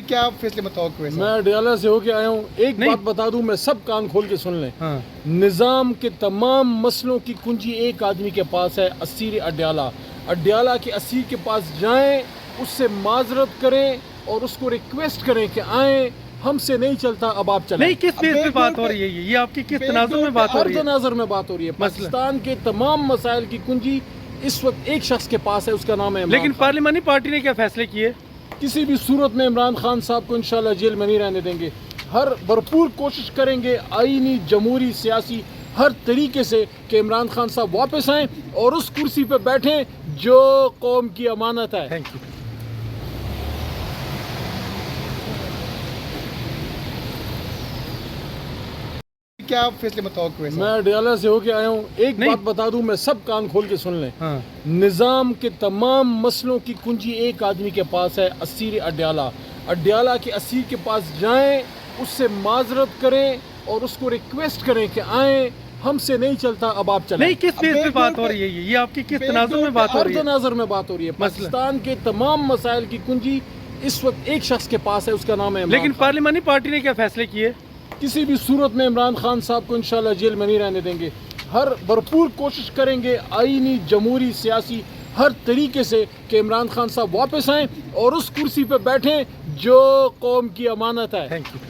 کیا فیصلے متوقع ہے؟ میں اڈیالہ سے ہو کے آیا ہوں. ایک بات بتا دوں, میں سب کان کھول کے سن لیں. نظام کے تمام مسئلوں کی کنجی ایک آدمی کے پاس ہے, اسیر اڈیالہ. اڈیالہ کے اسیر کے پاس جائیں, اس سے معذرت کریں اور اس کو ریکویسٹ کریں کہ آئیں, ہم سے نہیں چلتا, اب آپ چلیں. نہیں, کس بیس پہ بات ہو رہی ہے؟ یہ آپ کی کس تناظر میں بات ہو رہی ہے؟ ہر تناظر میں بات ہو رہی ہے. پاکستان کے تمام مسائل کی کنجی اس وقت ایک شخص کے پاس ہے, اس کا نام ہے عمران لیکن خان. پارلیمانی پارٹی نے کیا فیصلے کیے؟ کسی بھی صورت میں عمران خان صاحب کو انشاءاللہ جیل میں نہیں رہنے دیں گے. ہر بھرپور کوشش کریں گے آئینی, جمہوری, سیاسی ہر طریقے سے کہ عمران خان صاحب واپس آئیں اور اس کرسی پہ بیٹھیں جو قوم کی امانت ہے. Thank you. کیا فیصلے متوقع ہے؟ میں اڈیالہ سے ہو کے آیا ہوں. ایک بات بتا دوں, میں سب کان کھول کے سن لیں. نظام کے تمام مسئلوں کی کنجی ایک آدمی کے پاس ہے, اسیر اڈیالہ. اڈیالہ کے اسیر کے پاس جائیں, اس سے معذرت کریں اور اس کو ریکویسٹ کریں کہ آئیں, ہم سے نہیں چلتا, اب آپ چلیں. نہیں, کس بیس پہ بات ہو رہی ہے؟ یہ آپ کی کس تناظر میں بات ہو رہی ہے؟ ہر تناظر میں بات ہو رہی ہے. پاکستان کے تمام مسائل کی کنجی اس وقت ایک شخص کے پاس ہے, اس کا نام ہے عمران لیکن خان. پارلیمانی پارٹی نے کیا فیصلے کیے؟ کسی بھی صورت میں عمران خان صاحب کو انشاءاللہ جیل میں نہیں رہنے دیں گے. ہر بھرپور کوشش کریں گے آئینی, جمہوری, سیاسی ہر طریقے سے کہ عمران خان صاحب واپس آئیں اور اس کرسی پہ بیٹھیں جو قوم کی امانت ہے. Thank you.